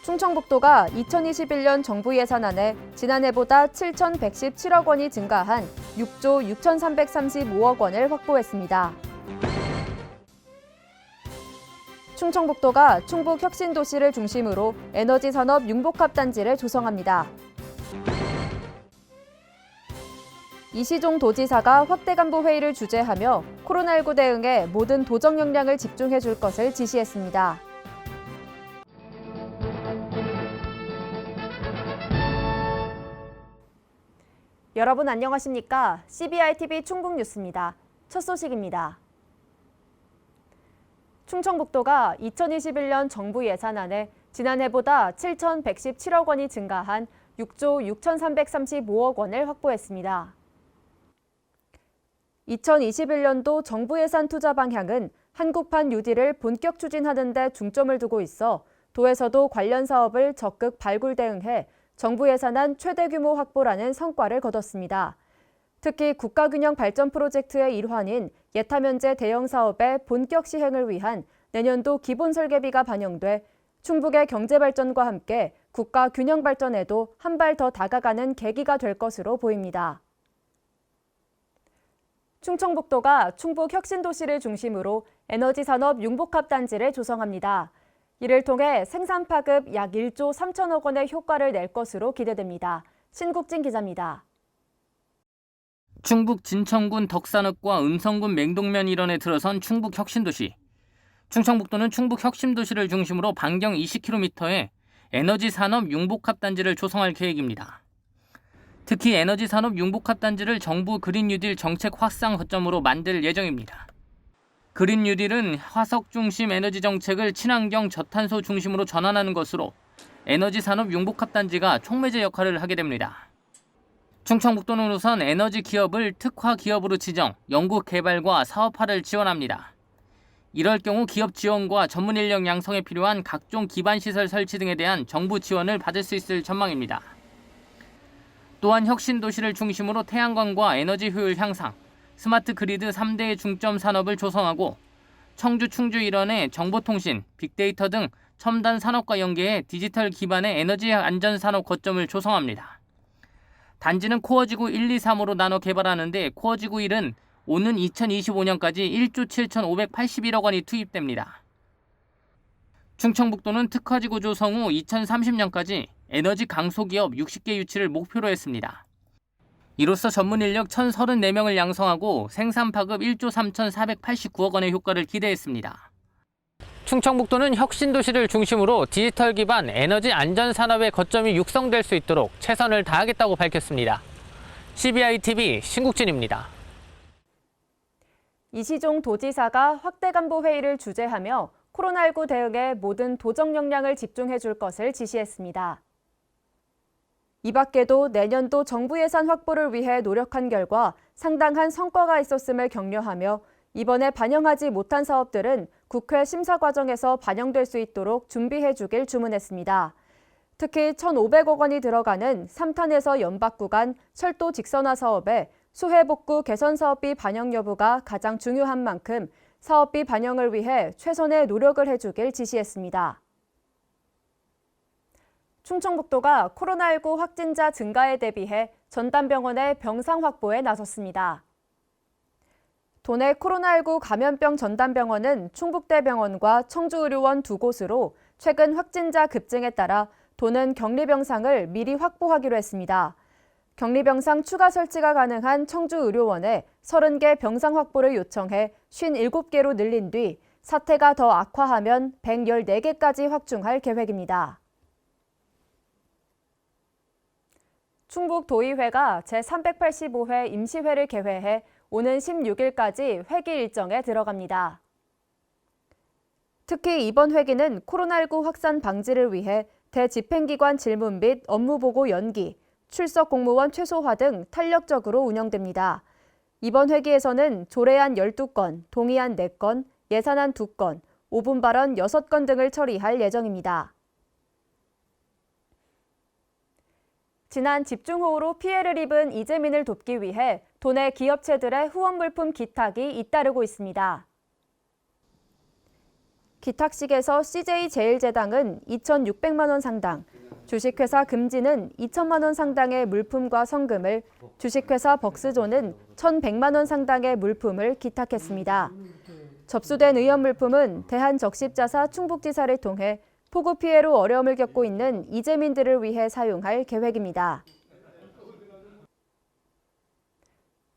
충청북도가 2021년 정부 예산안에 지난해보다 7,117억 원이 증가한 6조 6,335억 원을 확보했습니다. 충청북도가 충북혁신도시를 중심으로 에너지산업 융복합단지를 조성합니다. 이시종 도지사가 확대간부회의를 주재하며 코로나19 대응에 모든 도정 역량을 집중해 줄 것을 지시했습니다. 여러분 안녕하십니까? CBI-TV 충북뉴스입니다. 첫 소식입니다. 충청북도가 2021년 정부 예산안에 지난해보다 7,117억 원이 증가한 6조 6,335억 원을 확보했습니다. 2021년도 정부 예산 투자 방향은 한국판 뉴딜을 본격 추진하는 데 중점을 두고 있어 도에서도 관련 사업을 적극 발굴 대응해 정부 예산안 최대 규모 확보라는 성과를 거뒀습니다. 특히 국가균형 발전 프로젝트의 일환인 예타면제 대형 사업의 본격 시행을 위한 내년도 기본 설계비가 반영돼 충북의 경제 발전과 함께 국가 균형 발전에도 한 발 더 다가가는 계기가 될 것으로 보입니다. 충청북도가 충북혁신도시를 중심으로 에너지산업 융복합단지를 조성합니다. 이를 통해 생산 파급 약 1조 3천억 원의 효과를 낼 것으로 기대됩니다. 신국진 기자입니다. 충북 진천군 덕산읍과 음성군 맹동면 일원에 들어선 충북혁신도시. 충청북도는 충북혁신도시를 중심으로 반경 20km의 에너지산업 융복합단지를 조성할 계획입니다. 특히 에너지산업 융복합단지를 정부 그린 뉴딜 정책 확산 거점으로 만들 예정입니다. 그린 뉴딜은 화석 중심 에너지 정책을 친환경 저탄소 중심으로 전환하는 것으로 에너지 산업 융복합단지가 촉매제 역할을 하게 됩니다. 충청북도는 우선 에너지 기업을 특화 기업으로 지정, 연구 개발과 사업화를 지원합니다. 이럴 경우 기업 지원과 전문 인력 양성에 필요한 각종 기반 시설 설치 등에 대한 정부 지원을 받을 수 있을 전망입니다. 또한 혁신도시를 중심으로 태양광과 에너지 효율 향상, 스마트 그리드 3대의 중점 산업을 조성하고 청주, 충주 일원의 정보통신, 빅데이터 등 첨단 산업과 연계해 디지털 기반의 에너지 안전 산업 거점을 조성합니다. 단지는 코어지구 1, 2, 3으로 나눠 개발하는데 코어지구 1은 오는 2025년까지 1조 7,581억 원이 투입됩니다. 충청북도는 특화지구 조성 후 2030년까지 에너지 강소기업 60개 유치를 목표로 했습니다. 이로써 전문 인력 1,034명을 양성하고 생산 파급 1조 3,489억 원의 효과를 기대했습니다. 충청북도는 혁신도시를 중심으로 디지털 기반 에너지 안전 산업의 거점이 육성될 수 있도록 최선을 다하겠다고 밝혔습니다. CBI-TV 신국진입니다. 이시종 도지사가 확대간부회의를 주재하며 코로나19 대응에 모든 도정 역량을 집중해 줄 것을 지시했습니다. 이 밖에도 내년도 정부 예산 확보를 위해 노력한 결과 상당한 성과가 있었음을 격려하며 이번에 반영하지 못한 사업들은 국회 심사 과정에서 반영될 수 있도록 준비해 주길 주문했습니다. 특히 1,500억 원이 들어가는 3탄에서 연박 구간 철도 직선화 사업에 수해복구 개선 사업비 반영 여부가 가장 중요한 만큼 사업비 반영을 위해 최선의 노력을 해주길 지시했습니다. 충청북도가 코로나19 확진자 증가에 대비해 전담병원의 병상 확보에 나섰습니다. 도내 코로나19 감염병 전담병원은 충북대병원과 청주의료원 두 곳으로 최근 확진자 급증에 따라 도는 격리병상을 미리 확보하기로 했습니다. 격리병상 추가 설치가 가능한 청주의료원에 30개 병상 확보를 요청해 57개로 늘린 뒤 사태가 더 악화하면 114개까지 확충할 계획입니다. 충북도의회가 제385회 임시회를 개회해 오는 16일까지 회기 일정에 들어갑니다. 특히 이번 회기는 코로나19 확산 방지를 위해 대집행기관 질문 및 업무보고 연기, 출석 공무원 최소화 등 탄력적으로 운영됩니다. 이번 회기에서는 조례안 12건, 동의안 4건, 예산안 2건, 5분 발언 6건 등을 처리할 예정입니다. 지난 집중호우로 피해를 입은 이재민을 돕기 위해 도내 기업체들의 후원 물품 기탁이 잇따르고 있습니다. 기탁식에서 CJ제일제당은 2,600만 원 상당, 주식회사 금지는 2천만 원 상당의 물품과 성금을, 주식회사 벅스존은 1,100만 원 상당의 물품을 기탁했습니다. 접수된 의원 물품은 대한적십자사 충북지사를 통해 폭우 피해로 어려움을 겪고 있는 이재민들을 위해 사용할 계획입니다.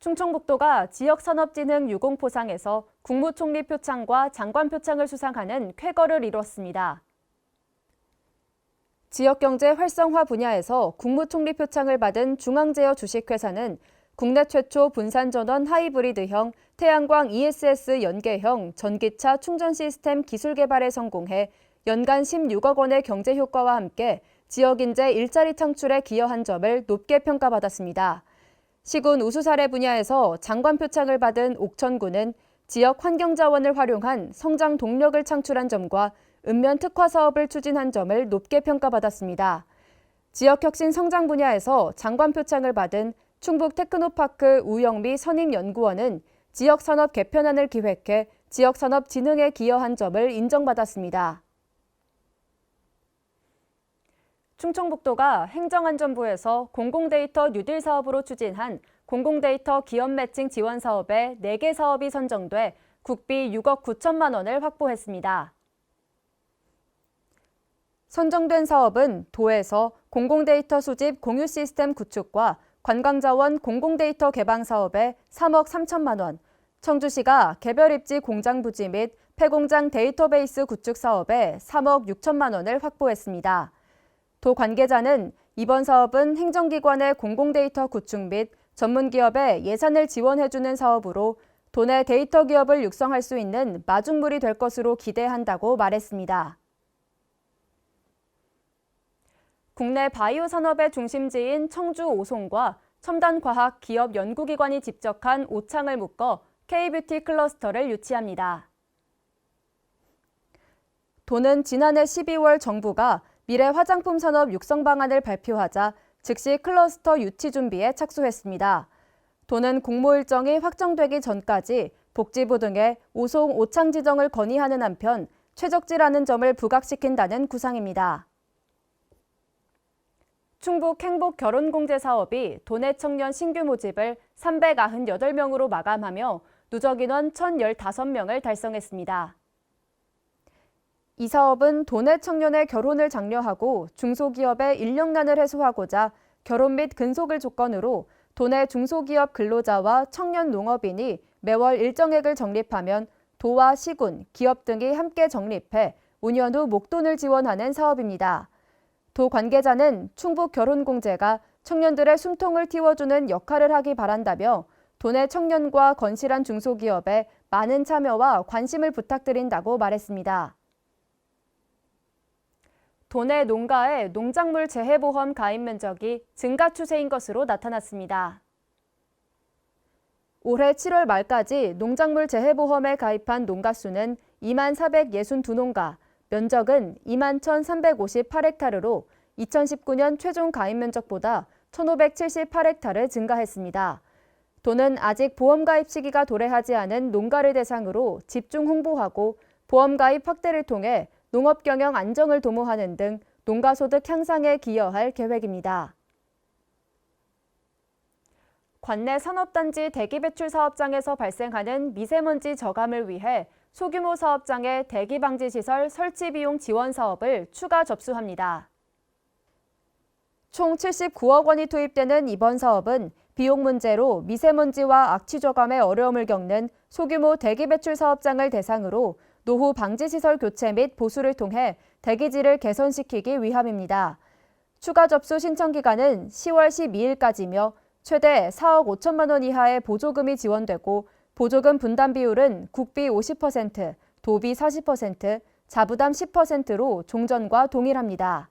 충청북도가 지역산업진흥 유공포상에서 국무총리 표창과 장관 표창을 수상하는 쾌거를 이뤘습니다. 지역경제 활성화 분야에서 국무총리 표창을 받은 중앙제어 주식회사는 국내 최초 분산전원 하이브리드형 태양광 ESS 연계형 전기차 충전 시스템 기술 개발에 성공해 연간 16억 원의 경제 효과와 함께 지역 인재 일자리 창출에 기여한 점을 높게 평가받았습니다. 시군 우수 사례 분야에서 장관 표창을 받은 옥천군은 지역 환경자원을 활용한 성장 동력을 창출한 점과 읍면 특화 사업을 추진한 점을 높게 평가받았습니다. 지역 혁신 성장 분야에서 장관 표창을 받은 충북 테크노파크 우영미 선임연구원은 지역 산업 개편안을 기획해 지역 산업 진흥에 기여한 점을 인정받았습니다. 충청북도가 행정안전부에서 공공데이터 뉴딜 사업으로 추진한 공공데이터 기업 매칭 지원 사업에 4개 사업이 선정돼 국비 6억 9천만 원을 확보했습니다. 선정된 사업은 도에서 공공데이터 수집 공유 시스템 구축과 관광자원 공공데이터 개방 사업에 3억 3천만 원, 청주시가 개별 입지 공장 부지 및 폐공장 데이터베이스 구축 사업에 3억 6천만 원을 확보했습니다. 도 관계자는 이번 사업은 행정기관의 공공데이터 구축 및 전문기업에 예산을 지원해주는 사업으로 도내 데이터 기업을 육성할 수 있는 마중물이 될 것으로 기대한다고 말했습니다. 국내 바이오 산업의 중심지인 청주 오송과 첨단과학 기업 연구기관이 집적한 오창을 묶어 K-뷰티 클러스터를 유치합니다. 도는 지난해 12월 정부가 미래 화장품 산업 육성 방안을 발표하자 즉시 클러스터 유치 준비에 착수했습니다. 도는 공모 일정이 확정되기 전까지 복지부 등의 오송 오창 지정을 건의하는 한편 최적지라는 점을 부각시킨다는 구상입니다. 충북 행복 결혼공제 사업이 도내 청년 신규 모집을 398명으로 마감하며 누적 인원 1,015명을 달성했습니다. 이 사업은 도내 청년의 결혼을 장려하고 중소기업의 인력난을 해소하고자 결혼 및 근속을 조건으로 도내 중소기업 근로자와 청년 농업인이 매월 일정액을 적립하면 도와 시군, 기업 등이 함께 적립해 5년 후 목돈을 지원하는 사업입니다. 도 관계자는 충북 결혼공제가 청년들의 숨통을 틔워주는 역할을 하기 바란다며 도내 청년과 건실한 중소기업에 많은 참여와 관심을 부탁드린다고 말했습니다. 도내 농가의 농작물 재해보험 가입 면적이 증가 추세인 것으로 나타났습니다. 올해 7월 말까지 농작물 재해보험에 가입한 농가 수는 2만 462농가, 면적은 2만 1,358헥타르로 2019년 최종 가입 면적보다 1,578헥타르 증가했습니다. 도는 아직 보험 가입 시기가 도래하지 않은 농가를 대상으로 집중 홍보하고 보험 가입 확대를 통해 농업 경영 안정을 도모하는 등 농가 소득 향상에 기여할 계획입니다. 관내 산업단지 대기배출 사업장에서 발생하는 미세먼지 저감을 위해 소규모 사업장의 대기방지시설 설치 비용 지원 사업을 추가 접수합니다. 총 79억 원이 투입되는 이번 사업은 비용 문제로 미세먼지와 악취 저감에 어려움을 겪는 소규모 대기배출 사업장을 대상으로 노후 방지시설 교체 및 보수를 통해 대기질을 개선시키기 위함입니다. 추가 접수 신청 기간은 10월 12일까지며 최대 4억 5천만 원 이하의 보조금이 지원되고 보조금 분담 비율은 국비 50%, 도비 40%, 자부담 10%로 종전과 동일합니다.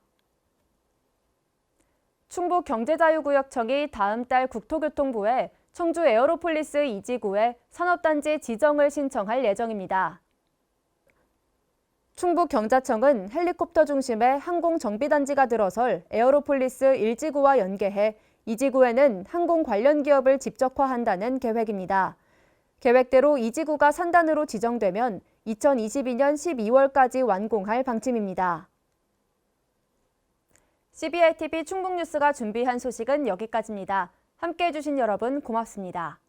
충북경제자유구역청이 다음 달 국토교통부에 청주 에어로폴리스 2지구에 산업단지 지정을 신청할 예정입니다. 충북경자청은 헬리콥터 중심의 항공정비단지가 들어설 에어로폴리스 1지구와 연계해 2지구에는 항공 관련 기업을 집적화한다는 계획입니다. 계획대로 2지구가 산단으로 지정되면 2022년 12월까지 완공할 방침입니다. CBI TV 충북뉴스가 준비한 소식은 여기까지입니다. 함께해 주신 여러분 고맙습니다.